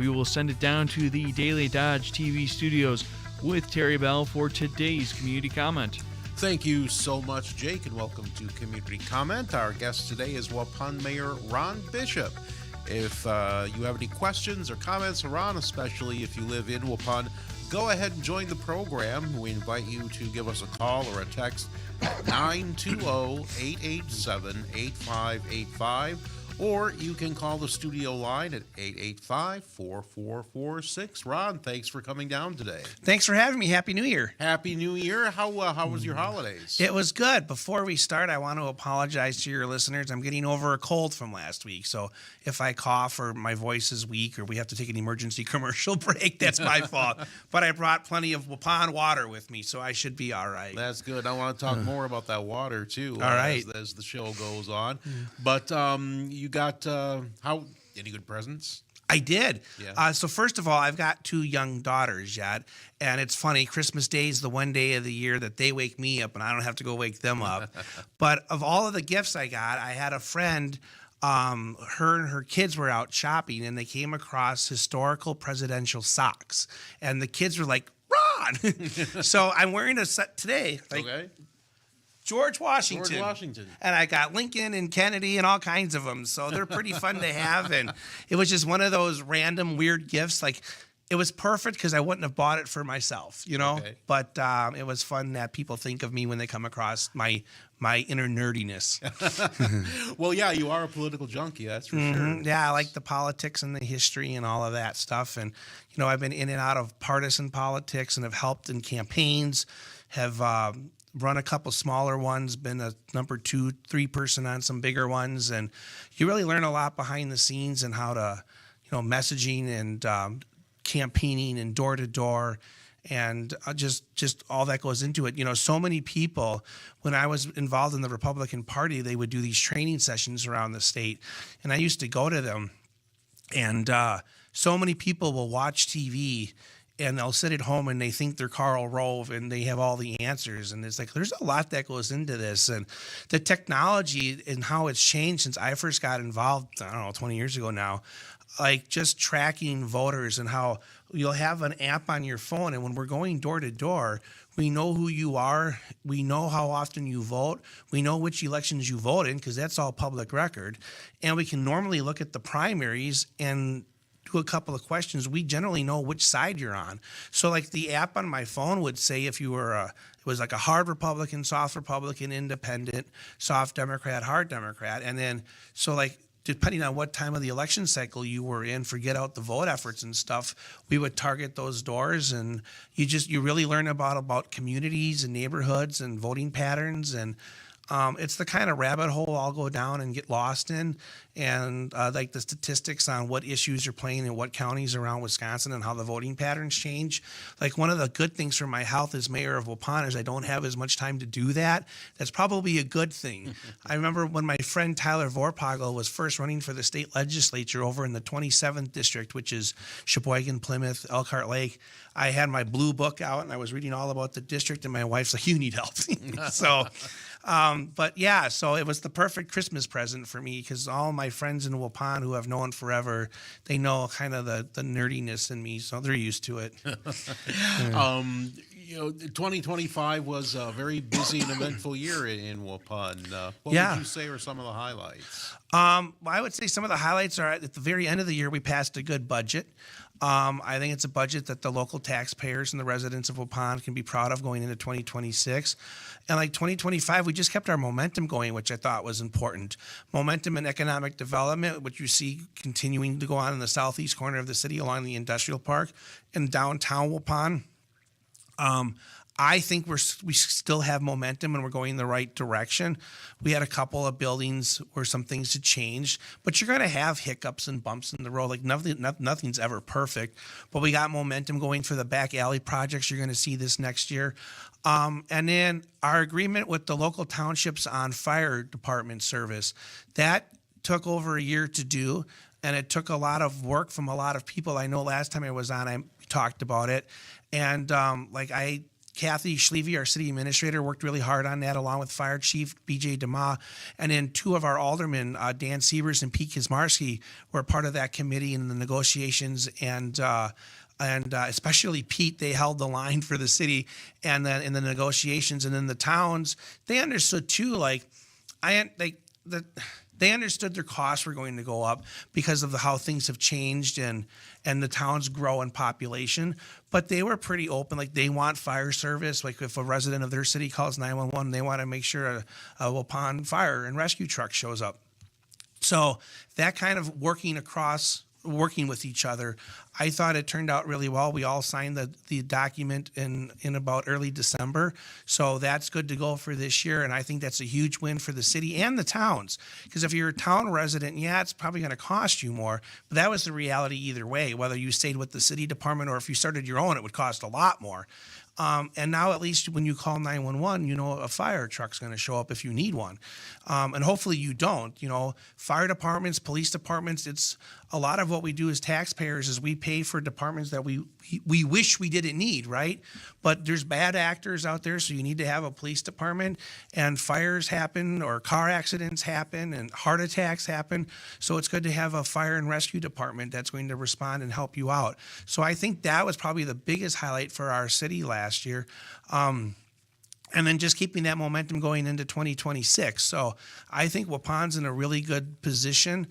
we will send it down to the Daily Dodge TV studios with Terry Bell for today's community comment. Thank you so much, Jake, and welcome to Community Comment. Our guest today is Waupun Mayor Rohn Bishop. If you have any questions or comments, Ron, especially if you live in Waupun, go ahead and join the program. We invite you to give us a call or a text at 920-887-8585, or you can call the studio line at 885-4446. Ron, thanks for coming down today. Thanks for having me. Happy New Year. Happy New Year. How was your holidays? It was good. Before we start, I want to apologize to your listeners. I'm getting over a cold from last week, so if I cough or my voice is weak or we have to take an emergency commercial break, that's my fault. But I brought plenty of Waupun water with me, so I should be all right. That's good. I want to talk more about that water, too, all right. as the show goes on. But you got any good presents? I did. Yeah. So first of all, I've got 2 young daughters yet, and it's funny. Christmas Day is the one day of the year that they wake me up, and I don't have to go wake them up. But of all of the gifts I got, I had a friend. Her and her kids were out shopping, and they came across historical presidential socks, and the kids were like, "Ron!" So I'm wearing a set today. Okay. George Washington. George Washington. And I got Lincoln and Kennedy and all kinds of them. So they're pretty fun to have. And it was just one of those random weird gifts. Like, it was perfect because I wouldn't have bought it for myself, you know? Okay. But it was fun that people think of me when they come across my inner nerdiness. Well, yeah, you are a political junkie, that's for sure. Yeah, I like the politics and the history and all of that stuff. And, you know, I've been in and out of partisan politics and have helped in campaigns, have run a couple smaller ones, been a number 2, 3 person on some bigger ones. And you really learn a lot behind the scenes and how to, you know, messaging and campaigning and door to door. And just all that goes into it. You know, so many people, when I was involved in the Republican Party, they would do these training sessions around the state. And I used to go to them. And so many people will watch TV and they'll sit at home and they think they're Karl Rove and they have all the answers. And it's like, there's a lot that goes into this. And the technology and how it's changed since I first got involved, I don't know, 20 years ago now, like just tracking voters and how you'll have an app on your phone. And when we're going door to door, we know who you are. We know how often you vote. We know which elections you vote in because that's all public record. And we can normally look at the primaries and do a couple of questions. We generally know which side you're on. So like the app on my phone would say if you were it was like a hard Republican, soft Republican, independent, soft Democrat, hard Democrat. And then, so like, depending on what time of the election cycle you were in, forget out the vote efforts and stuff, we would target those doors. And you really learn about communities and neighborhoods and voting patterns. And it's the kind of rabbit hole I'll go down and get lost in. And like the statistics on what issues are playing in what counties around Wisconsin and how the voting patterns change. Like one of the good things for my health as mayor of Waupun is I don't have as much time to do that. That's probably a good thing. I remember when my friend Tyler Vorpagel was first running for the state legislature over in the 27th district, which is Sheboygan, Plymouth, Elkhart Lake. I had my blue book out and I was reading all about the district and my wife's like, you need help. So, but yeah, so it was the perfect Christmas present for me because all my friends in Waupun who I've known forever, they know kind of the nerdiness in me, so they're used to it. You know, 2025 was a very busy and eventful year in Waupun. What would you say are some of the highlights? Well, I would say some of the highlights are at the very end of the year, we passed a good budget. I think it's a budget that the local taxpayers and the residents of Waupun can be proud of going into 2026. And like 2025, we just kept our momentum going, which I thought was important. Momentum in economic development, which you see continuing to go on in the southeast corner of the city along the industrial park and downtown Waupun. I think we still have momentum and we're going in the right direction. We had a couple of buildings where some things had changed, but you're going to have hiccups and bumps in the road. Like nothing's ever perfect, but we got momentum going for the back alley projects. You're going to see this next year. And then our agreement with the local townships on fire department service, that took over a year to do. And it took a lot of work from a lot of people. I know last time I was on, I talked about it. And I Kathy Schlevy, our city administrator, worked really hard on that, along with Fire Chief BJ DeMa. And then two of our aldermen, Dan Sievers and Pete Kizmarski, were part of that committee in the negotiations. And especially Pete, they held the line for the city and then in the negotiations. And then the towns, they understood too, they understood their costs were going to go up because of how things have changed and the towns grow in population. But they were pretty open. Like, they want fire service. Like, if a resident of their city calls 911, they want to make sure a Waupun fire and rescue truck shows up. So that kind of working with each other, I thought it turned out really well. We all signed the document in about early December. So that's good to go for this year. And I think that's a huge win for the city and the towns. Because if you're a town resident, yeah, it's probably going to cost you more. But that was the reality either way. Whether you stayed with the city department or if you started your own, it would cost a lot more. And now at least when you call 911, you know a fire truck's going to show up if you need one. And hopefully you don't. You know, fire departments, police departments, it's a lot of what we do as taxpayers is we pay for departments that we wish we didn't need, right? But there's bad actors out there, so you need to have a police department, and fires happen or car accidents happen and heart attacks happen. So it's good to have a fire and rescue department that's going to respond and help you out. So I think that was probably the biggest highlight for our city last year. And then just keeping that momentum going into 2026. So I think Waupun's in a really good position.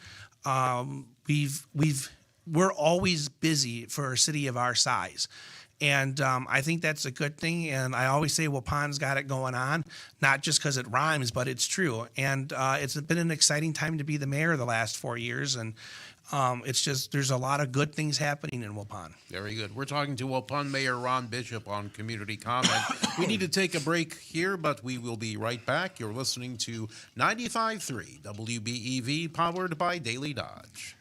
We're always busy for a city of our size. And I think that's a good thing. And I always say Waupun's got it going on, not just because it rhymes, but it's true. And it's been an exciting time to be the mayor the last 4 years. And it's just, there's a lot of good things happening in Waupun. Very good. We're talking to Waupun Mayor Ron Bishop on Community Comment. We need to take a break here, but we will be right back. You're listening to 95.3 WBEV, powered by Daily Dodge.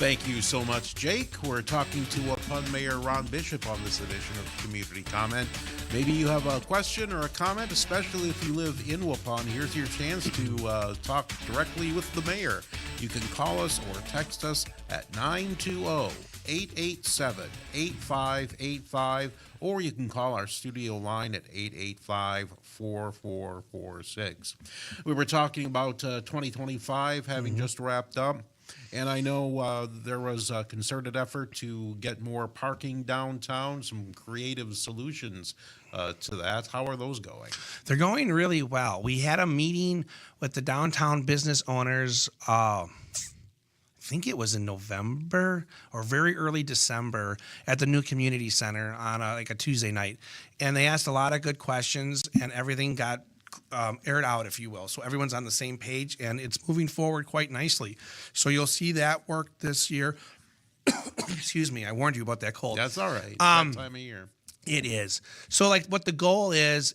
Thank you so much, Jake. We're talking to Waupun Mayor Ron Bishop on this edition of Community Comment. Maybe you have a question or a comment, especially if you live in Waupun. Here's your chance to talk directly with the mayor. You can call us or text us at 920 887-8585, or you can call our studio line at 885-4446. We were talking about 2025 having just wrapped up, and I know there was a concerted effort to get more parking downtown, some creative solutions to that. How are those going? They're going really well. We had a meeting with the downtown business owners. I think it was in November or very early December at the new community center on a Tuesday night. And they asked a lot of good questions, and everything got aired out, if you will. So everyone's on the same page, and it's moving forward quite nicely. So you'll see that work this year. Excuse me, I warned you about that cold. That's all right. That time of year. It is. So what the goal is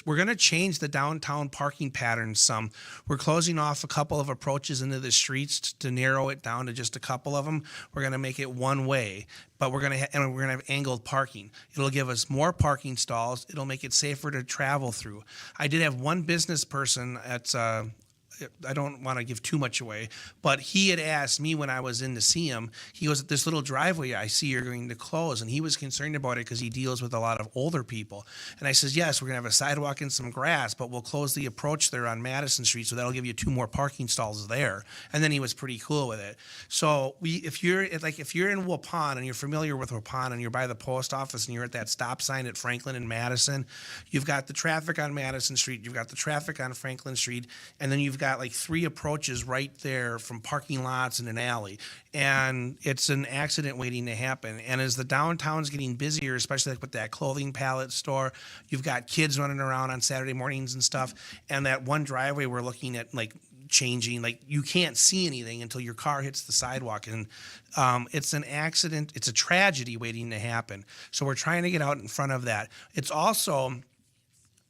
we're going to change the downtown parking patterns some. We're closing off a couple of approaches into the streets to narrow it down to just a couple of them. We're going to make it one way, but we're going to have angled parking. It'll give us more parking stalls. It'll make it safer to travel through. I did have one business person at I don't want to give too much away, but he had asked me when I was in to see him, he goes, this little driveway I see you're going to close, and he was concerned about it because he deals with a lot of older people. And I says, yes, we're going to have a sidewalk and some grass, but we'll close the approach there on Madison Street, so that'll give you 2 more parking stalls there. And then he was pretty cool with it. So if you're in Waupun and you're familiar with Waupun and you're by the post office and you're at that stop sign at Franklin and Madison, you've got the traffic on Madison Street, you've got the traffic on Franklin Street, and then you've got 3 approaches right there from parking lots and an alley, and it's an accident waiting to happen. And as the downtown's getting busier, especially with that clothing pallet store, you've got kids running around on Saturday mornings and stuff, and that one driveway we're looking at changing, you can't see anything until your car hits the sidewalk, and it's an accident, it's a tragedy waiting to happen. So we're trying to get out in front of that. It's also,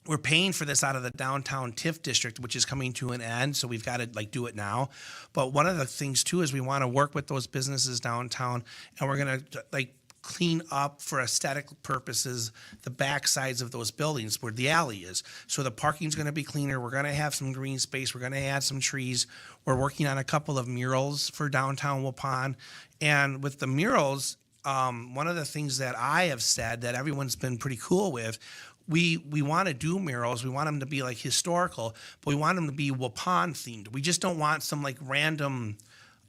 we're paying for this out of the downtown TIF district, which is coming to an end, so we've got to do it now. But one of the things too is we want to work with those businesses downtown, and we're going to clean up for aesthetic purposes the back sides of those buildings where the alley is. So the parking's going to be cleaner. We're going to have some green space. We're going to add some trees. We're working on a couple of murals for downtown Waupun, and with the murals, one of the things that I have said that everyone's been pretty cool with. We want to do murals. We want them to be historical, but we want them to be Waupun themed. We just don't want some random.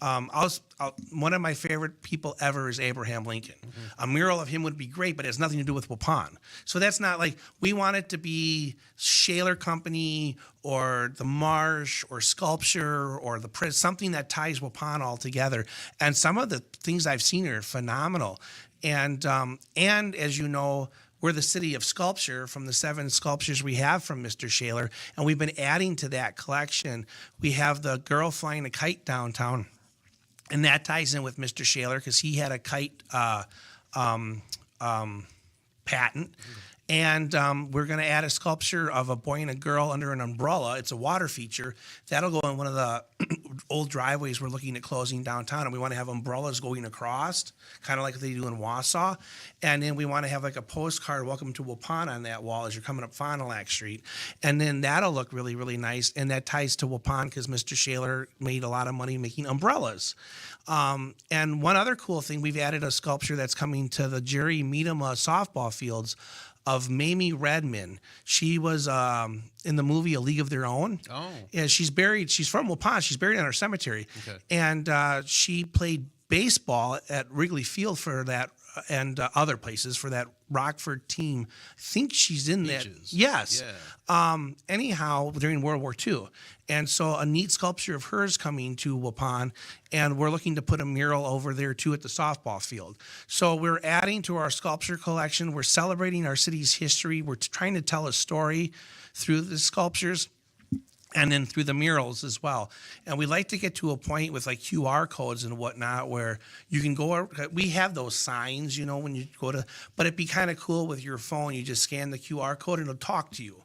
One of my favorite people ever is Abraham Lincoln. Mm-hmm. A mural of him would be great, but it has nothing to do with Waupun. So that's not we want it to be Shaler Company or the Marsh or Sculpture or the Prince, something that ties Waupun all together. And some of the things I've seen are phenomenal. And as you know, we're the city of sculpture from the 7 sculptures we have from Mr. Shaler, and we've been adding to that collection. We have the girl flying a kite downtown, and that ties in with Mr. Shaler because he had a kite patent. And we're going to add a sculpture of a boy and a girl under an umbrella. It's a water feature. That'll go in one of the old driveways we're looking at closing downtown. And we want to have umbrellas going across, kind of like they do in Wausau. And then we want to have a postcard, welcome to Waupun, on that wall as you're coming up Fond du Lac Street. And then that'll look really, really nice. And that ties to Waupun because Mr. Shaler made a lot of money making umbrellas. And one other cool thing, we've added a sculpture that's coming to the Jerry Miedema softball fields of Mamie Redmond. She was in the movie A League of Their Own. Oh. Yeah, she's from Waupun. She's buried in our cemetery. Okay. And she played baseball at Wrigley Field for that and other places for that Rockford team. I think she's in that. Yes. Yeah. Anyhow, during World War II. And so a neat sculpture of hers coming to Waupun, and we're looking to put a mural over there too at the softball field. So we're adding to our sculpture collection. We're celebrating our city's history. We're trying to tell a story through the sculptures and then through the murals as well. And we like to get to a point with QR codes and whatnot where you can go, we have those signs, when you go to, but it'd be kind of cool with your phone. You just scan the QR code and it'll talk to you.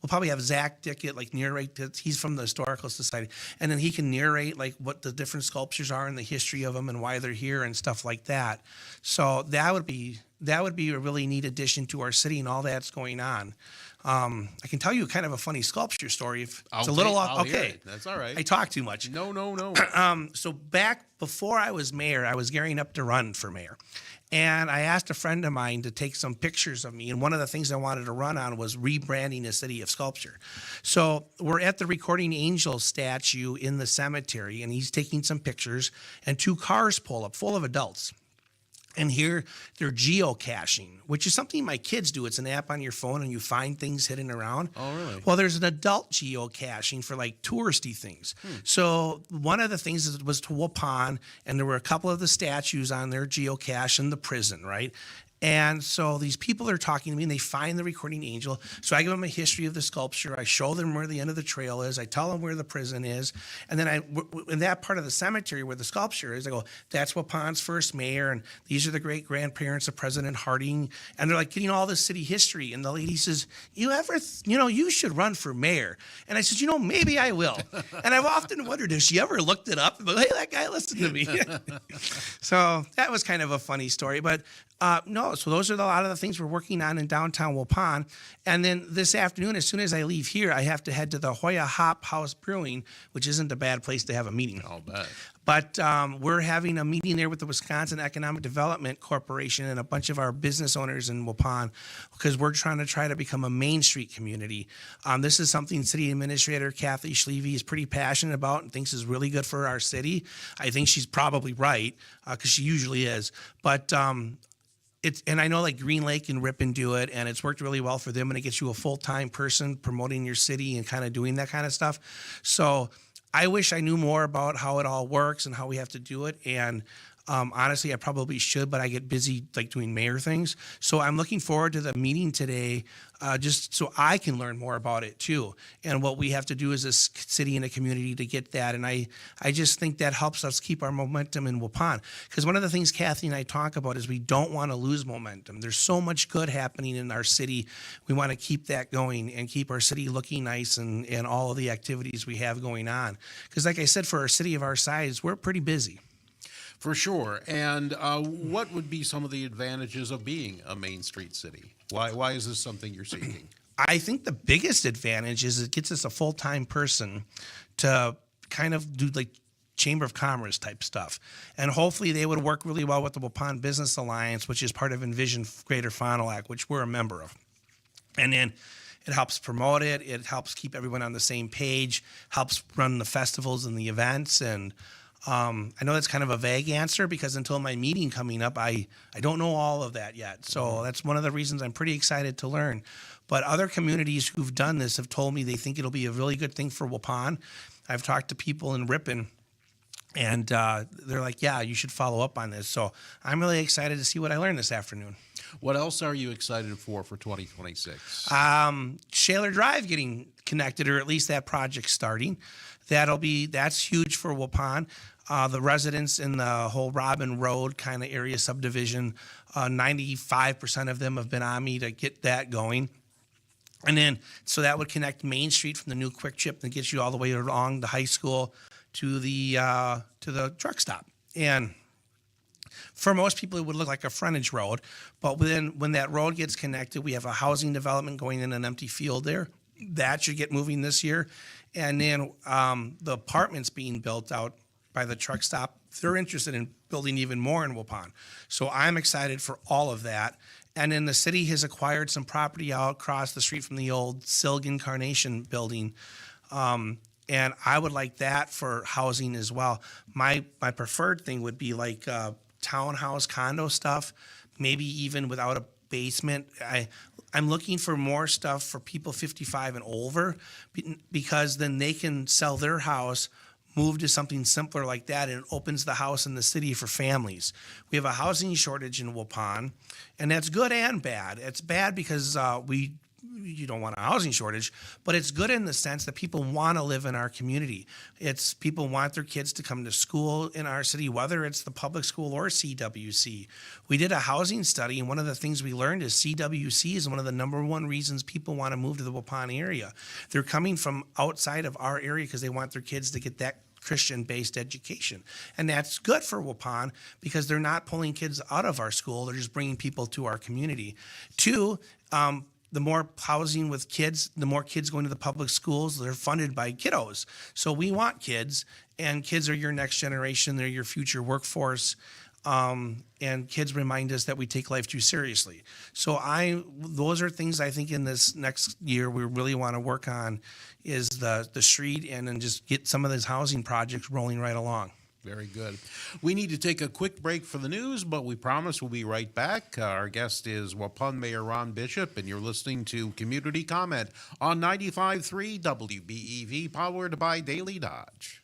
We'll probably have Zach Dickett narrate. He's from the Historical Society, and then he can narrate what the different sculptures are and the history of them and why they're here and stuff like that. So that would be a really neat addition to our city and all that's going on. I can tell you kind of a funny sculpture story. If it's a Okay, little I'll off, hear okay. it. That's all right. I talk too much. No, no, no. So back before I was mayor, I was gearing up to run for mayor. And I asked a friend of mine to take some pictures of me. And one of the things I wanted to run on was rebranding the city of sculpture. So we're at the Recording Angel statue in the cemetery, and he's taking some pictures, and 2 cars pull up full of adults. And here they're geocaching, which is something my kids do. It's an app on your phone and you find things hidden around. Oh, really? Well, there's an adult geocaching for like touristy things. So one of the things was to Waupun, and there were a couple of the statues on their geocache in the prison, right? And so these people are talking to me and they find the Recording Angel. So I give them a history of the sculpture. I show them where the end of the trail is. I tell them where the prison is. And then in that part of the cemetery where the sculpture is, I go, that's Waupun's first mayor. And these are the great grandparents of President Harding. And they're like getting all this city history. And the lady says, you should run for mayor. And I said, maybe I will. And I've often wondered if she ever looked it up. But hey, that guy listened to me. So that was kind of a funny story. But no, so those are a lot of the things we're working on in downtown Waupun. And then this afternoon, as soon as I leave here, I have to head to the Hoya Hop House Brewing, which isn't a bad place to have a meeting. I'll bet. But we're having a meeting there with the Wisconsin Economic Development Corporation and a bunch of our business owners in Waupun, because we're trying to become a Main Street community. This is something City Administrator Kathy Schleve is pretty passionate about and thinks is really good for our city. I think she's probably right, because she usually is. But and I know like Green Lake and Ripon do it, and it's worked really well for them, and it gets you a full-time person promoting your city and kind of doing that kind of stuff. So I wish I knew more about how it all works and how we have to do it. And honestly, I probably should, but I get busy like doing mayor things. So I'm looking forward to the meeting today, just so I can learn more about it too. And what we have to do as a city and a community to get that. And I just think that helps us keep our momentum in Waupun. Because one of the things Kathy and I talk about is we don't want to lose momentum. There's so much good happening in our city. We want to keep that going and keep our city looking nice and all of the activities we have going on. Because like I said, for a city of our size, we're pretty busy. For sure. And what would be some of the advantages of being a Main Street city? Why is this something you're seeking? I think the biggest advantage is it gets us a full-time person to kind of do like Chamber of Commerce type stuff. And hopefully they would work really well with the Waupun Business Alliance, which is part of Envision Greater Fond du Lac, which we're a member of. And then it helps promote it. It helps keep everyone on the same page, helps run the festivals and the events. And I know that's kind of a vague answer because until my meeting coming up, I don't know all of that yet. So that's one of the reasons I'm pretty excited to learn. But other communities who've done this have told me they think it'll be a really good thing for Waupun. I've talked to people in Ripon, and they're like, yeah, you should follow up on this. So I'm really excited to see what I learned this afternoon. What else are you excited for 2026? Shaler Drive getting connected, or at least that project starting. That's huge for Waupun. The residents in the whole Robin Road kind of area subdivision, 95% of them have been on me to get that going. And then, so that would connect Main Street from the new Quick Trip and gets you all the way along the high school to the truck stop. And for most people, it would look like a frontage road. But when that road gets connected, we have a housing development going in an empty field there. That should get moving this year. And then the apartments being built out by the truck stop, they're interested in building even more in Waupun. So I'm excited for all of that. And then the city has acquired some property out across the street from the old Silgan Carnation building. And I would like that for housing as well. My preferred thing would be like townhouse condo stuff, maybe even without a basement. I'm looking for more stuff for people 55 and over, because then they can sell their house, move to something simpler like that, and it opens the house in the city for families. We have a housing shortage in Waupun, and that's good and bad. It's bad because you don't want a housing shortage, but it's good in the sense that people want to live in our community. It's people want their kids to come to school in our city, whether it's the public school or CWC. We did a housing study, and one of the things we learned is CWC is one of the number one reasons people want to move to the Waupun area. They're coming from outside of our area because they want their kids to get that Christian-based education. And that's good for Waupun because they're not pulling kids out of our school. They're just bringing people to our community. Two, the more housing with kids, the more kids going to the public schools, they're funded by kiddos. So we want kids, and kids are your next generation. They're your future workforce. And kids remind us that we take life too seriously. So those are things I think in this next year we really want to work on is the street and then just get some of these housing projects rolling right along. Very good. We need to take a quick break for the news, but we promise we'll be right back. Our guest is Waupun Mayor Ron Bishop, and you're listening to Community Comment on 95.3 WBEV, powered by Daily Dodge.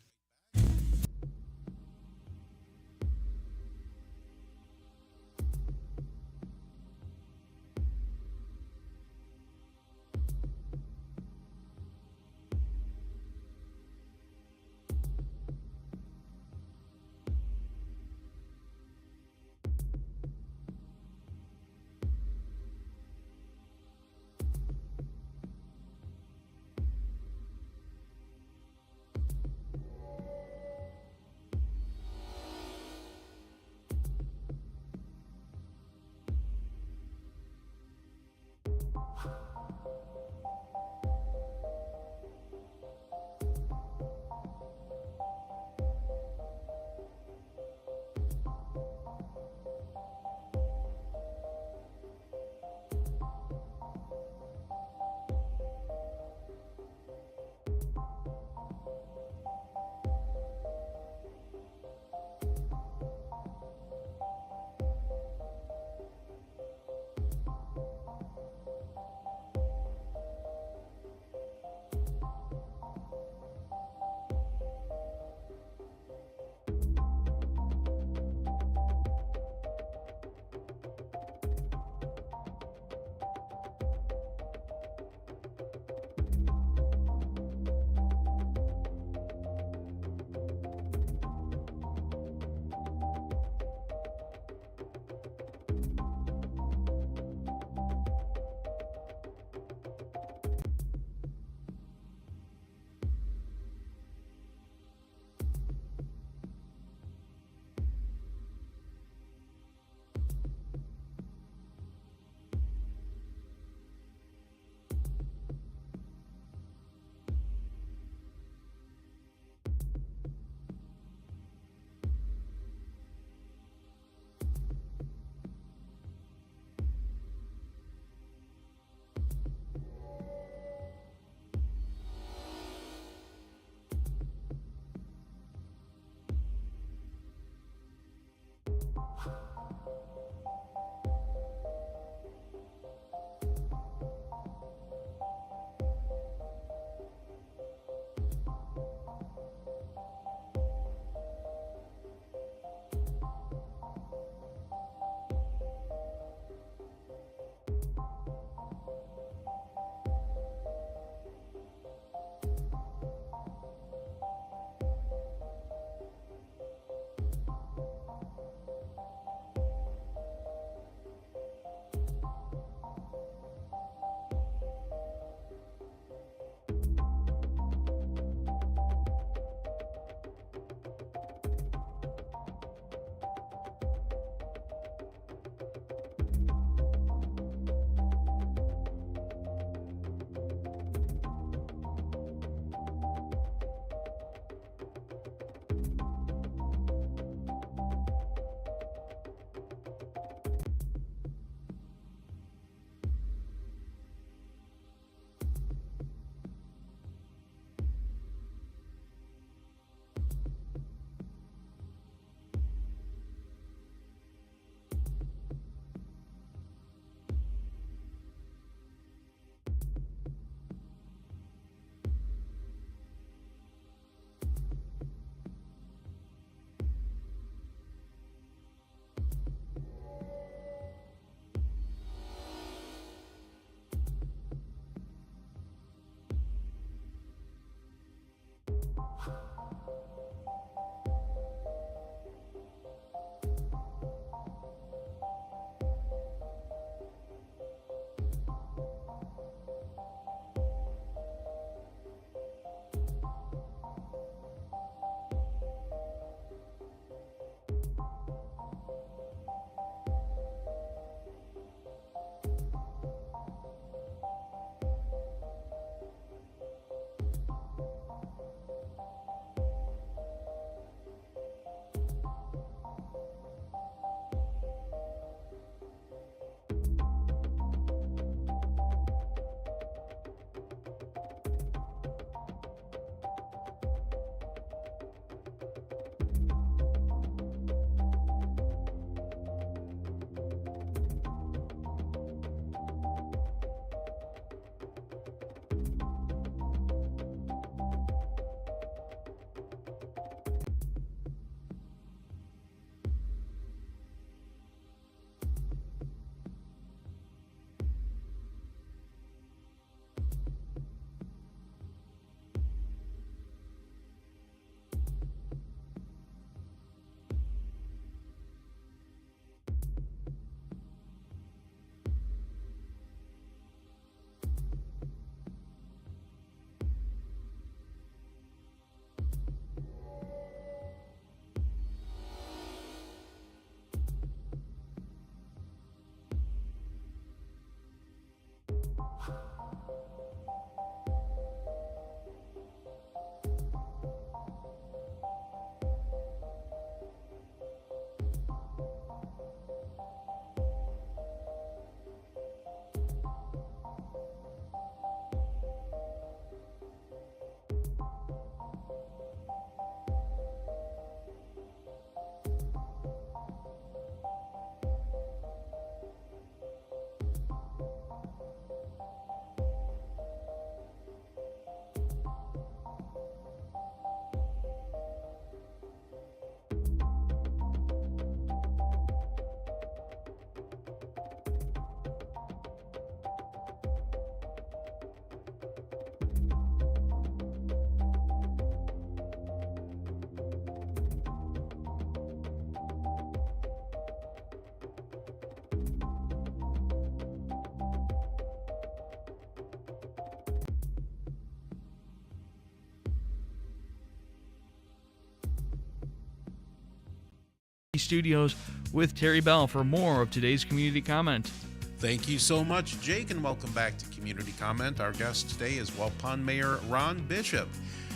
studios with Terry Bell for more of today's community comment. Thank you so much, Jake, and welcome back to Community Comment. Our guest today is Waupun Mayor Ron Bishop.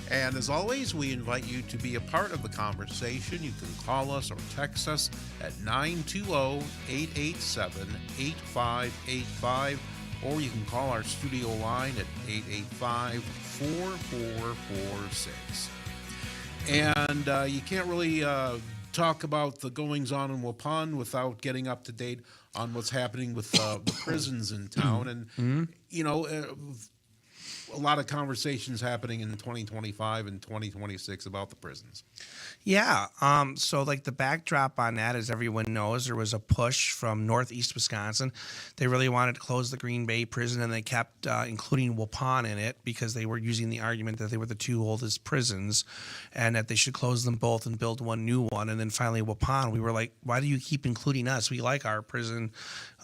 And as always, we invite you to be a part of the conversation. You can call us or text us at 920-887-8585, or you can call our studio line at 885-4446. And you can't really talk about the goings-on in Waupun without getting up to date on what's happening with the prisons in town. And, you know, a lot of conversations happening in 2025 and 2026 about the prisons. Yeah. So like the backdrop on that, as everyone knows, there was a push from Northeast Wisconsin. They really wanted to close the Green Bay prison, and they kept including Waupun in it because they were using the argument that they were the two oldest prisons and that they should close them both and build one new one. And then finally Waupun, we were like, why do you keep including us? We like our prison.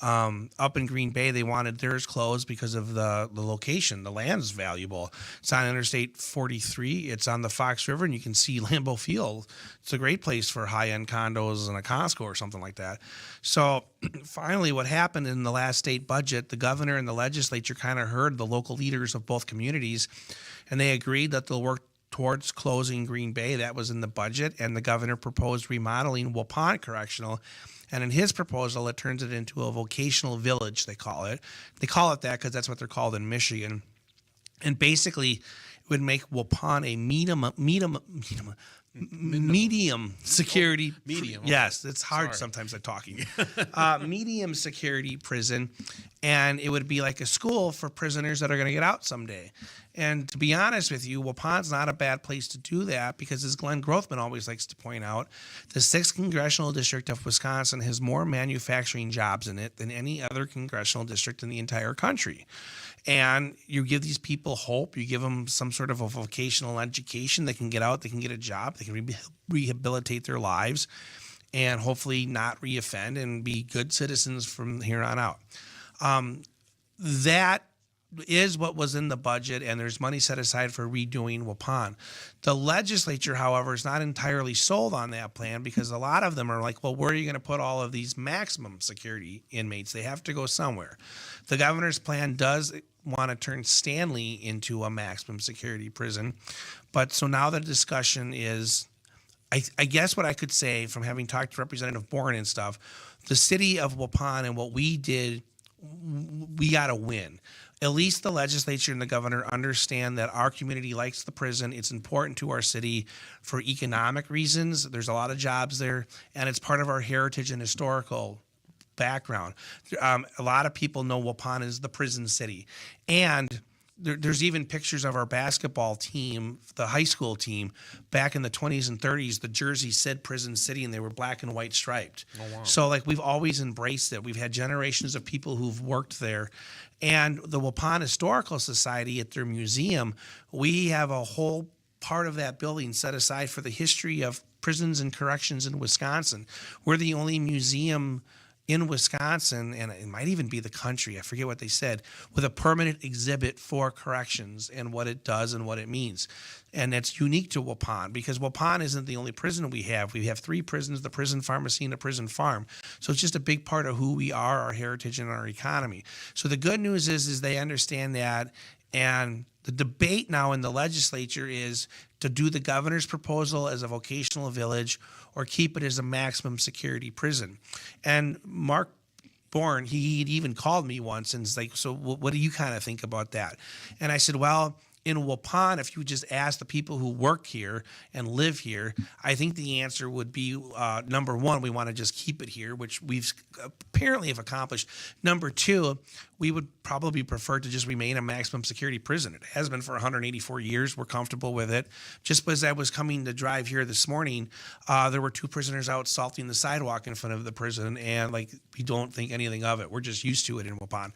Up in Green Bay, they wanted theirs closed because of the location. The land's valuable. It's on Interstate 43. It's on the Fox River, and you can see Lambeau Field. It's a great place for high-end condos and a Costco or something like that. So finally, what happened in the last state budget, the governor and the legislature kind of heard the local leaders of both communities, and they agreed that they'll work towards closing Green Bay. That was in the budget, and the governor proposed remodeling Waupun Correctional. And in his proposal, it turns it into a vocational village, they call it. They call it that because that's what they're called in Michigan. And basically, it would make Waupun a medium security. Medium. Yes, it's hard Sorry. sometimes at talking. Medium security prison. And it would be like a school for prisoners that are going to get out someday. And to be honest with you, Waupun's not a bad place to do that because, as Glenn Grothman always likes to point out, the 6th Congressional District of Wisconsin has more manufacturing jobs in it than any other congressional district in the entire country. And you give these people hope. You give them some sort of a vocational education. They can get out. They can get a job. They can rehabilitate their lives and hopefully not reoffend and be good citizens from here on out. That is what was in the budget, and there's money set aside for redoing Waupun. The legislature, however, is not entirely sold on that plan because a lot of them are like, well, where are you going to put all of these maximum security inmates? They have to go somewhere. The governor's plan does want to turn Stanley into a maximum security prison. But so now the discussion is, I guess what I could say from having talked to Representative Bourne and stuff, the city of Waupun and what we did, we got to win. At least the legislature and the governor understand that our community likes the prison. It's important to our city for economic reasons. There's a lot of jobs there, and it's part of our heritage and historical background. A lot of people know Waupun is the prison city. And there's even pictures of our basketball team, the high school team, back in the 20s and 30s. The jersey said Prison City, and they were black and white striped. Oh, wow. So, like, we've always embraced it. We've had generations of people who've worked there. And the Waupun Historical Society, at their museum, we have a whole part of that building set aside for the history of prisons and corrections in Wisconsin. We're the only museum in Wisconsin, and it might even be the country, I forget what they said, with a permanent exhibit for corrections and what it does and what it means. And that's unique to Waupun because Waupun isn't the only prison we have. We have 3 prisons, the prison pharmacy and the prison farm. So it's just a big part of who we are, our heritage, and our economy. So the good news is they understand that, and the debate now in the legislature is to do the governor's proposal as a vocational village or keep it as a maximum security prison. And Mark Bourne, he'd even called me once and was like, so what do you kind of think about that? And I said, well, in Waupun, if you just ask the people who work here and live here, I think the answer would be, number one, we want to just keep it here, which we've apparently have accomplished. Number two, we would probably prefer to just remain a maximum security prison. It has been for 184 years. We're comfortable with it. Just as I was coming to drive here this morning, there were 2 prisoners out salting the sidewalk in front of the prison, and like we don't think anything of it. We're just used to it in Waupun.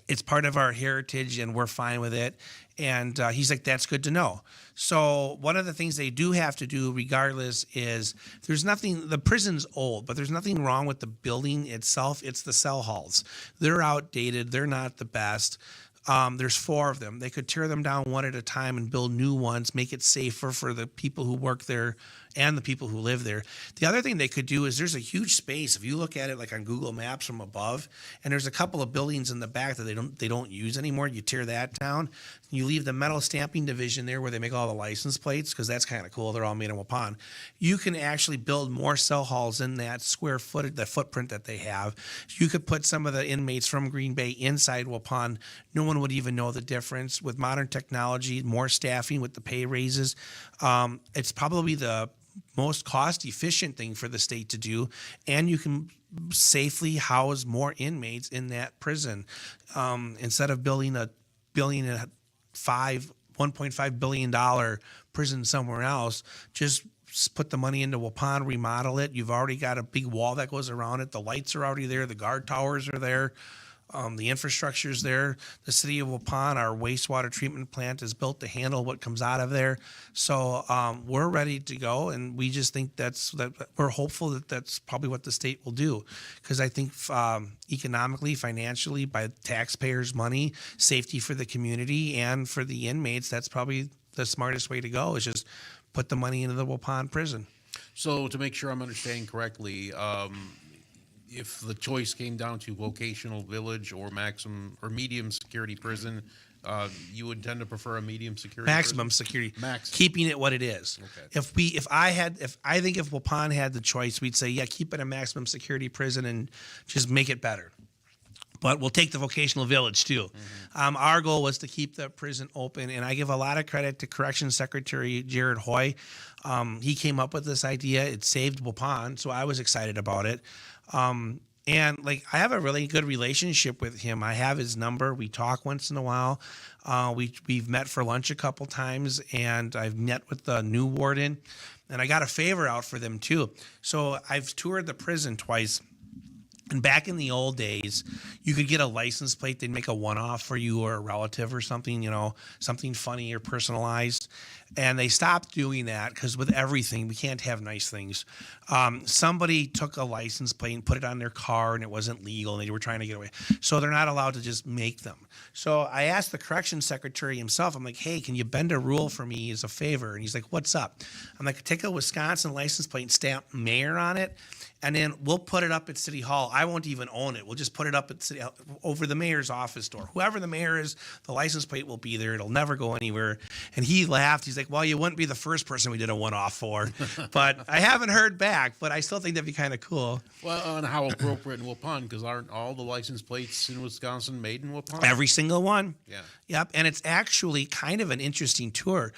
It's part of our heritage, and we're fine with it. And he's like, that's good to know. So one of the things they do have to do regardless is there's nothing, the prison's old, but there's nothing wrong with the building itself. It's the cell halls. They're outdated. They're not the best. There's 4 of them. They could tear them down one at a time and build new ones, make it safer for the people who work there and the people who live there. The other thing they could do is there's a huge space. If you look at it like on Google Maps from above, and there's a couple of buildings in the back that they don't use anymore. You tear that down. You leave the metal stamping division there where they make all the license plates, because that's kind of cool. They're all made in Waupun. You can actually build more cell halls in that square footage, the footprint that they have. You could put some of the inmates from Green Bay inside Waupun. No one would even know the difference. With modern technology, more staffing with the pay raises, it's probably the most cost efficient thing for the state to do, and you can safely house more inmates in that prison instead of building a $1.5 billion prison somewhere else. Just put the money into Waupun, remodel it. You've already got a big wall that goes around it. The lights are already there. The guard towers are there. The infrastructure is there. The city of Waupun, our wastewater treatment plant, is built to handle what comes out of there. So we're ready to go, and we just think we're hopeful that that's probably what the state will do, because I think economically, financially, by taxpayers' money, safety for the community and for the inmates, that's probably the smartest way to go, is just put the money into the Waupun prison. So to make sure I'm understanding correctly, if the choice came down to vocational village or maximum or medium security prison, you would tend to prefer a medium security maximum prison? security, Maximum. keeping it what it is. Okay. If Waupun had the choice, we'd say, yeah, keep it a maximum security prison and just make it better. But we'll take the vocational village too. Mm-hmm. Our goal was to keep the prison open, and I give a lot of credit to Corrections Secretary Jared Hoy. He came up with this idea. It saved Waupun, so I was excited about it. And like, I have a really good relationship with him. I have his number. We talk once in a while. We've met for lunch a couple times, and I've met with the new warden, and I got a favor out for them too. So I've toured the prison twice. And back in the old days, you could get a license plate. They'd make a one-off for you or a relative or something, something funny or personalized. And they stopped doing that because with everything, we can't have nice things. Somebody took a license plate and put it on their car, and it wasn't legal, and they were trying to get away. So they're not allowed to just make them. So I asked the corrections secretary himself, I'm like, hey, can you bend a rule for me as a favor? And he's like, what's up? I'm like, take a Wisconsin license plate and stamp mayor on it, and then we'll put it up at City Hall. I won't even own it. We'll just put it up at City Hall, over the mayor's office door. Whoever the mayor is, the license plate will be there. It'll never go anywhere. And he laughed. He's like, well, you wouldn't be the first person we did a one-off for. But I haven't heard back, but I still think that'd be kind of cool. Well, and how appropriate in Waupun, because aren't all the license plates in Wisconsin made in Waupun? Every single one. Yeah. Yep. And it's actually kind of an interesting tour.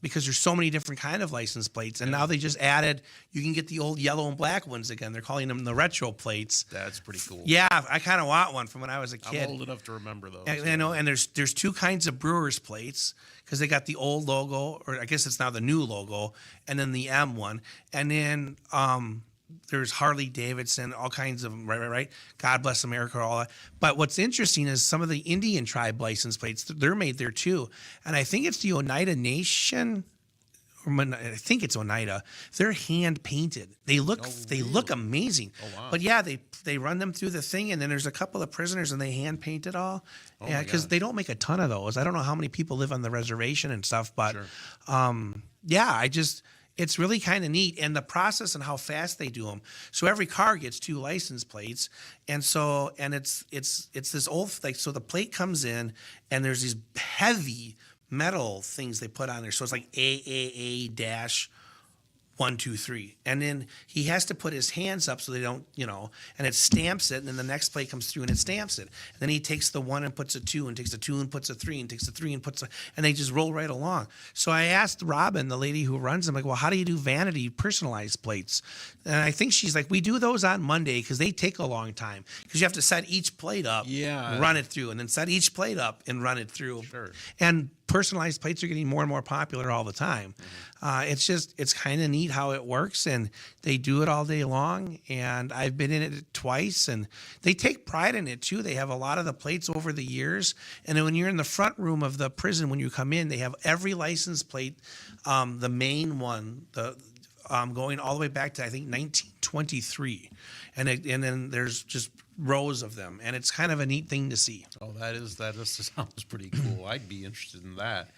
Because there's so many different kind of license plates, and now they just added, you can get the old yellow and black ones again. They're calling them the retro plates. That's pretty cool. Yeah, I kind of want one from when I was a kid. I'm old enough to remember those. I know, and there's 2 kinds of Brewers plates, because they got the old logo, or I guess it's now the new logo, and then the M one, and then there's Harley Davidson, all kinds of right. God bless America, all that. But what's interesting is some of the Indian tribe license plates, they're made there too. And I think it's the Oneida Nation, or I think it's Oneida. They're hand painted. They look look amazing. Oh, wow. But yeah, they run them through the thing, and then there's a couple of prisoners, and they hand paint it all. Oh, yeah, because they don't make a ton of those. I don't know how many people live on the reservation and stuff, but yeah, it's really kind of neat, and the process and how fast they do them. So every car gets 2 license plates, and it's this old, like, so the plate comes in, and there's these heavy metal things they put on there. So it's like AAA dash 1, 2, 3, and then he has to put his hands up so they don't, and it stamps it, and then the next plate comes through and it stamps it. And then he takes the 1 and puts a 2, and takes the 2 and puts a 3, and takes the 3 and puts and they just roll right along. So I asked Robin, the lady who runs them, like, well, how do you do vanity personalized plates? And I think she's like, we do those on Monday because they take a long time, because you have to set each plate up, run it through, and then set each plate up and run it through. Sure. And personalized plates are getting more and more popular all the time. It's kind of neat how it works, and they do it all day long, and I've been in it twice, and they take pride in it too. They have a lot of the plates over the years, and then when you're in the front room of the prison, when you come in, they have every license plate, the main one, going all the way back to, I think, 1923, and then there's just rows of them, and it's kind of a neat thing to see. Oh, that sounds pretty cool. I'd be interested in that.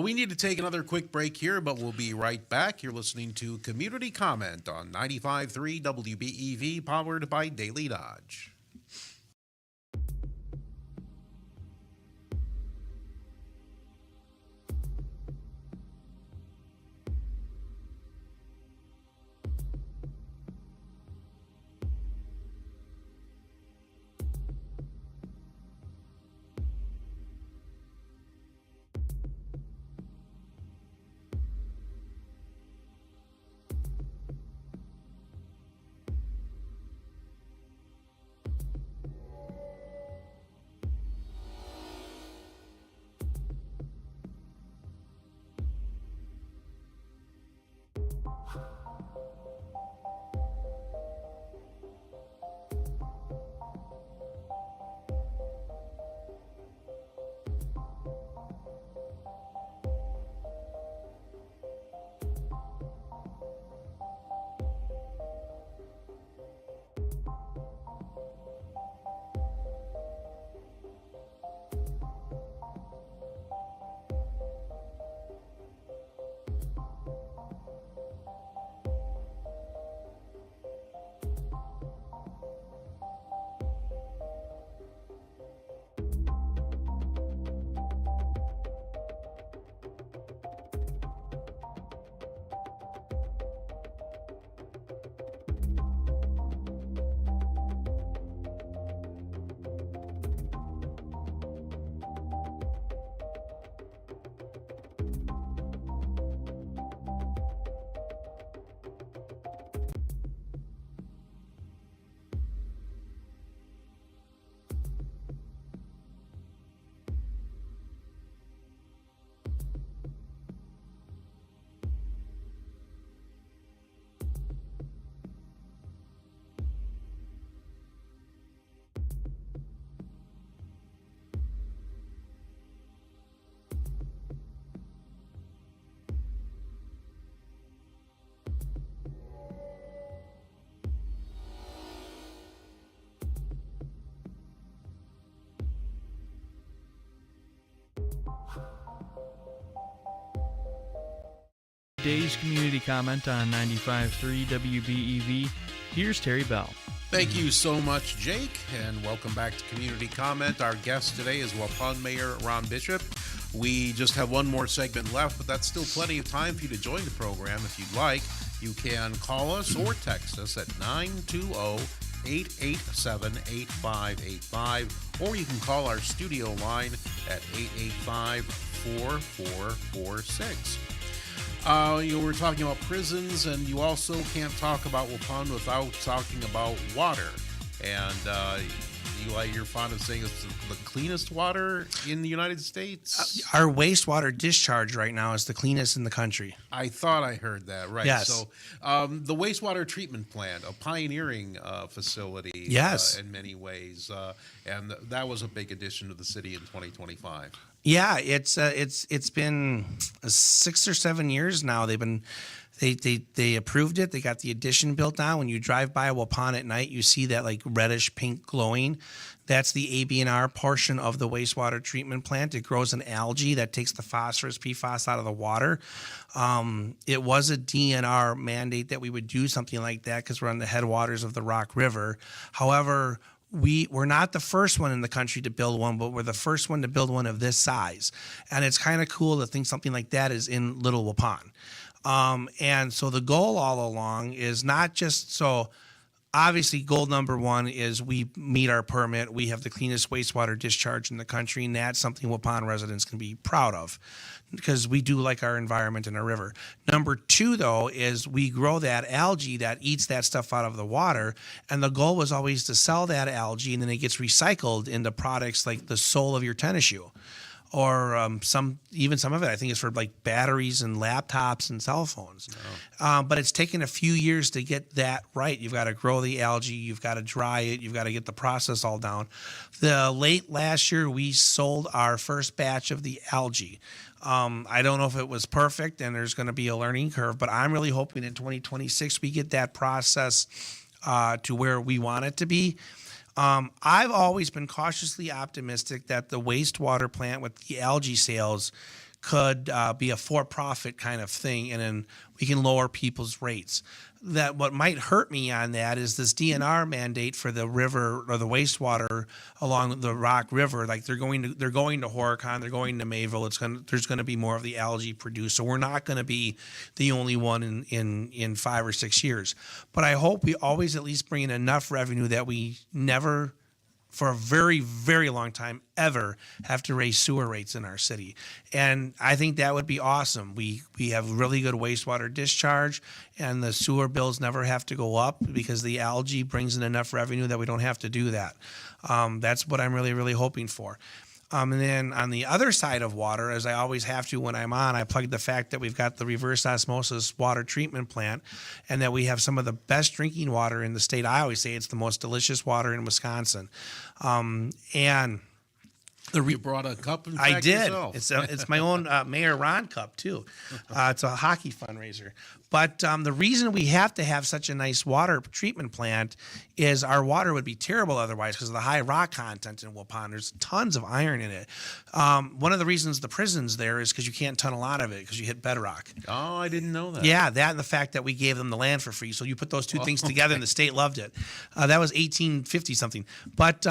We need to take another quick break here, but we'll be right back. You're listening to Community Comment on 95.3 WBEV, powered by Daily Dodge. Today's community comment on 95.3 WBEV. Here's Terry Bell. Thank you so much, Jake, and welcome back to Community Comment. Our guest today is Waupun Mayor Ron Bishop. We just have one more segment left, but that's still plenty of time for you to join the program if you'd like. You can call us or text us at 920-887-8585, or you can call our studio line at 885-4446. You were talking about prisons, and you also can't talk about Waupun without talking about water. And Eli, you're fond of saying it's the cleanest water in the United States? Our wastewater discharge right now is the cleanest in the country. I thought I heard that, right. Yes. So the wastewater treatment plant, a pioneering facility yes. In many ways, and that was a big addition to the city in 2025. Yeah, it's been 6 or 7 years now. They approved it. They got the addition built now. When you drive by Waupun at night, you see that like reddish pink glowing. That's the AB&R portion of the wastewater treatment plant. It grows an algae that takes the phosphorus, PFAS out of the water. It was a DNR mandate that we would do something like that because we're on the headwaters of the Rock River. However, we're not the first one in the country to build one, but we're the first one to build one of this size. And it's kind of cool to think something like that is in Little Waupun. And so the goal all along is not just so obviously goal number one is we meet our permit. We have the cleanest wastewater discharge in the country, and that's something Waupun residents can be proud of because we do like our environment and our river. Number two, though, is we grow that algae that eats that stuff out of the water, and the goal was always to sell that algae, and then it gets recycled into products like the sole of your tennis shoe. Or some of it, I think, is for like batteries and laptops and cell phones. Oh. But it's taken a few years to get that right. You've got to grow the algae, you've got to dry it, you've got to get the process all down. Late last year, we sold our first batch of the algae. I don't know if it was perfect, and there's going to be a learning curve, but I'm really hoping in 2026 we get that process to where we want it to be. I've always been cautiously optimistic that the wastewater plant with the algae sales could be a for-profit kind of thing, and then we can lower people's rates. That what might hurt me on that is this DNR mandate for the river or the wastewater along the Rock River. Like they're going to Horicon, they're going to Mayville. There's going to be more of the algae produced, so we're not going to be the only one in 5 or 6 years. But I hope we always at least bring in enough revenue that we never, for a very, very long time, ever have to raise sewer rates in our city. And I think that would be awesome. We have really good wastewater discharge, and the sewer bills never have to go up because the algae brings in enough revenue that we don't have to do that. That's what I'm really, really hoping for. And then on the other side of water, as I always have to when I'm on, I plug the fact that we've got the reverse osmosis water treatment plant and that we have some of the best drinking water in the state. I always say it's the most delicious water in Wisconsin. And you brought a cup and I did. Yourself. It's my own Mayor Rohn cup, too. It's a hockey fundraiser. But the reason we have to have such a nice water treatment plant is our water would be terrible otherwise because of the high rock content in Waupun. There's tons of iron in it. One of the reasons the prison's there is because you can't tunnel out of it because you hit bedrock. Oh, I didn't know that. Yeah, that and the fact that we gave them the land for free. So you put those two things together and the state loved it. That was 1850-something. But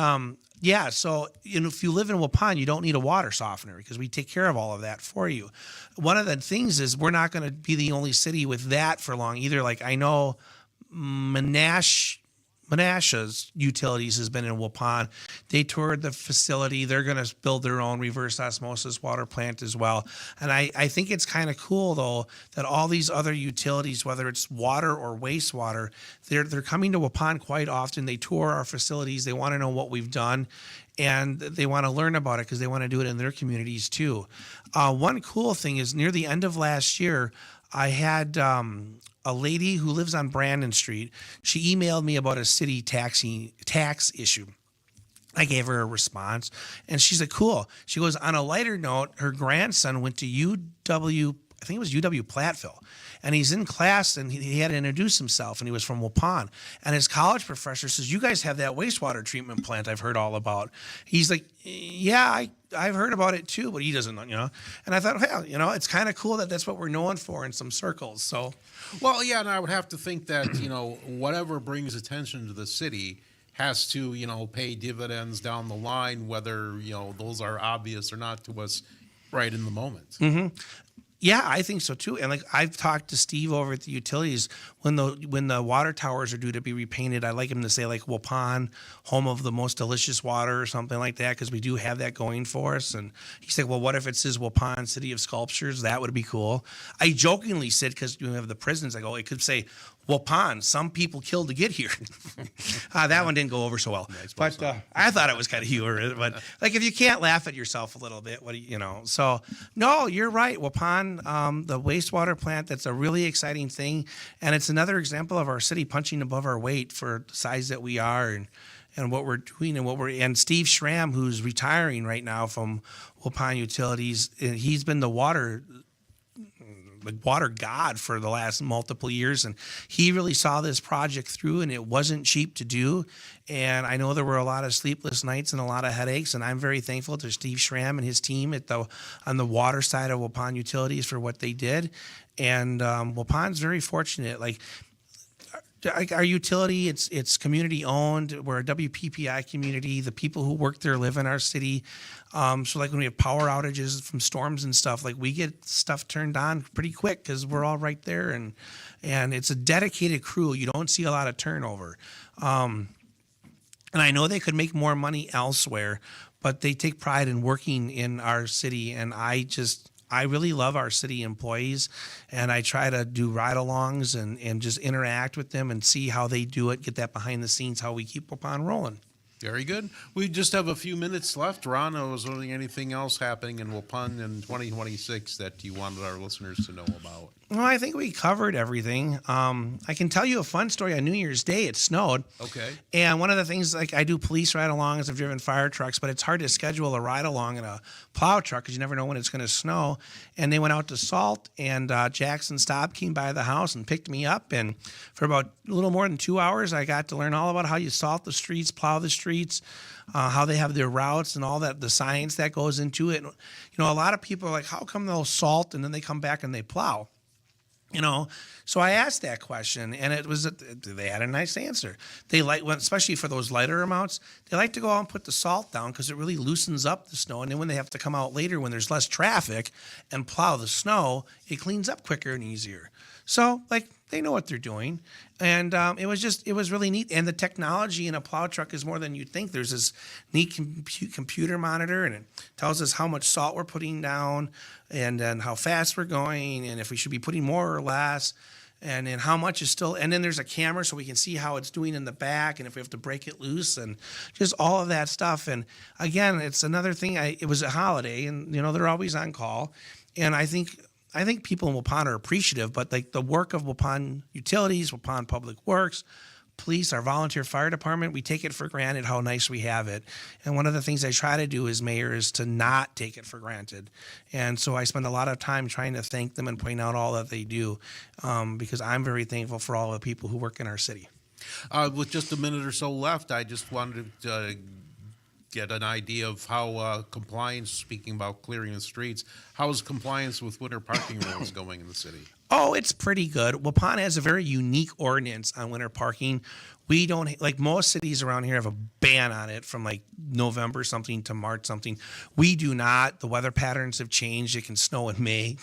yeah, so if you live in Waupun, you don't need a water softener because we take care of all of that for you. One of the things is we're not going to be the only city with that for long either. Like I know Menasha's Utilities has been in Waupun. They toured the facility. They're going to build their own reverse osmosis water plant as well. And I think it's kind of cool, though, that all these other utilities, whether it's water or wastewater, they're coming to Waupun quite often. They tour our facilities. They want to know what we've done, and they want to learn about it because they want to do it in their communities, too. One cool thing is near the end of last year, I had a lady who lives on Brandon Street. She emailed me about a city tax issue. I gave her a response, and she's like, cool. She goes, on a lighter note, her grandson went to UW, I think it was UW Platteville, and he's in class, and he had to introduce himself, and he was from Waupun. And his college professor says, you guys have that wastewater treatment plant I've heard all about. He's like, yeah, I've heard about it too, but he doesn't know, And I thought, well, it's kind of cool that that's what we're known for in some circles. So, well, yeah, and I would have to think that, whatever brings attention to the city has to, pay dividends down the line, whether, those are obvious or not to us right in the moment. Mm-hmm. Yeah, I think so too. And like I've talked to Steve over at the utilities when the water towers are due to be repainted. I like him to say like Waupun, home of the most delicious water or something like that because we do have that going for us. And he said, well, what if it says Waupun, City of Sculptures? That would be cool. I jokingly said because you have the prisons, I go, it could say Waupun, some people killed to get here. That one didn't go over so well. But I thought it was kind of humorous. But like if you can't laugh at yourself a little bit, what do you know? So no, you're right. Waupun, the wastewater plant, that's a really exciting thing. And it's another example of our city punching above our weight for the size that we are and what we're doing and Steve Schramm, who's retiring right now from Waupun Utilities, he's been the water god for the last multiple years, and he really saw this project through, and it wasn't cheap to do. And I know there were a lot of sleepless nights and a lot of headaches, and I'm very thankful to Steve Schramm and his team on the water side of Waupun Utilities for what they did. And Waupun's very fortunate. Like our utility, it's community owned. We're a WPPI community. The people who work there live in our city. So like when we have power outages from storms and stuff, like we get stuff turned on pretty quick because we're all right there, and it's a dedicated crew. You don't see a lot of turnover. And I know they could make more money elsewhere, but they take pride in working in our city, and I really love our city employees, and I try to do ride-alongs and just interact with them and see how they do it, get that behind the scenes, how we keep Waupun rolling. Very good. We just have a few minutes left. Ron, was there anything else happening in Waupun in 2026 that you wanted our listeners to know about? Well, I think we covered everything. I can tell you a fun story. On New Year's Day, it snowed. Okay. And one of the things, like I do police ride-alongs, I've driven fire trucks, but it's hard to schedule a ride-along in a plow truck because you never know when it's going to snow. And they went out to Salt, and Jackson Staub came by the house and picked me up. And for about a little more than 2 hours, I got to learn all about how you salt the streets, plow the streets, streets, how they have their routes and all that, the science that goes into it. A lot of people are like, how come they'll salt and then they come back and they plow? So I asked that question, and they had a nice answer. They like, especially for those lighter amounts, they like to go out and put the salt down because it really loosens up the snow. And then when they have to come out later, when there's less traffic and plow the snow, it cleans up quicker and easier. So they know what they're doing. And it was really neat. And the technology in a plow truck is more than you'd think. There's this neat computer monitor, and it tells us how much salt we're putting down, and then how fast we're going, and if we should be putting more or less, and then how much is still. And then there's a camera so we can see how it's doing in the back, and if we have to break it loose, and just all of that stuff. And again, it's another thing. It was a holiday, and they're always on call, and I think people in Waupun are appreciative, but the work of Waupun Utilities, Waupun Public Works, police, our volunteer fire department, we take it for granted how nice we have it. And one of the things I try to do as mayor is to not take it for granted. And so I spend a lot of time trying to thank them and point out all that they do, because I'm very thankful for all the people who work in our city. With just a minute or so left, I just wanted to get an idea of how compliance, speaking about clearing the streets, how is compliance with winter parking rules going in the city? Oh, it's pretty good. Waupun has a very unique ordinance on winter parking. We don't, like most cities around here, have a ban on it from November something to March something. We do not. The weather patterns have changed. It can snow in May,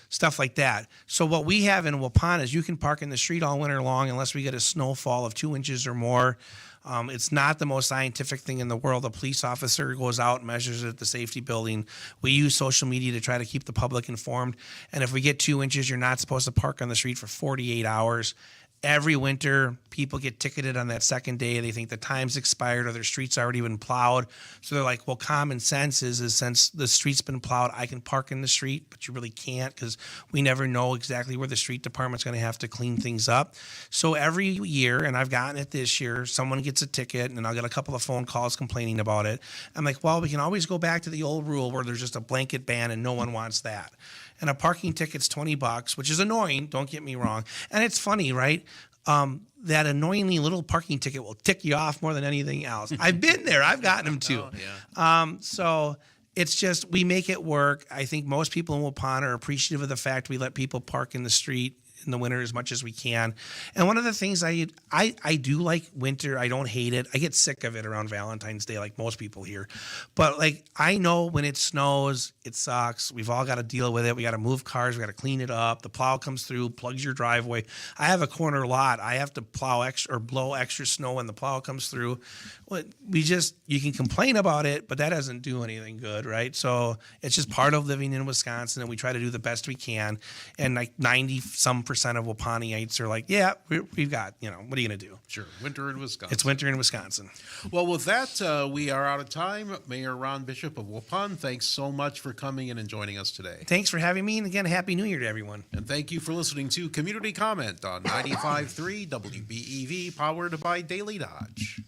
stuff like that. So what we have in Waupun is you can park in the street all winter long unless we get a snowfall of 2 inches or more. It's not the most scientific thing in the world. A police officer goes out, measures it at the safety building. We use social media to try to keep the public informed. And if we get 2 inches, you're not supposed to park on the street for 48 hours. Every winter, people get ticketed on that second day. They think the time's expired or their street's already been plowed. So they're like, well, common sense is since the street's been plowed, I can park in the street, but you really can't because we never know exactly where the street department's going to have to clean things up. So every year, and I've gotten it this year, someone gets a ticket and I'll get a couple of phone calls complaining about it. I'm like, well, we can always go back to the old rule where there's just a blanket ban and no one wants that. And a parking ticket's $20, which is annoying, don't get me wrong. And it's funny, right? That annoyingly little parking ticket will tick you off more than anything else. I've been there. I've gotten them too. Oh, yeah. So it's just, we make it work. I think most people in Waupun are appreciative of the fact we let people park in the street in the winter as much as we can. And one of the things I do like winter, I don't hate it. I get sick of it around Valentine's Day like most people here. But I know when it snows, it sucks. We've all got to deal with it. We got to move cars. We got to clean it up. The plow comes through, plugs your driveway. I have a corner lot. I have to plow extra or blow extra snow when the plow comes through. You can complain about it, but that doesn't do anything good, right? So it's just part of living in Wisconsin, and we try to do the best we can. And 90-some% of Waupunites are like, yeah, we've got, what are you going to do? Sure. Winter in Wisconsin. It's winter in Wisconsin. Well, with that, we are out of time. Mayor Ron Bishop of Waupun, thanks so much for coming in and joining us today. Thanks for having me. And again, Happy New Year to everyone. And thank you for listening to Community Comment on 95.3 WBEV, powered by Daily Dodge.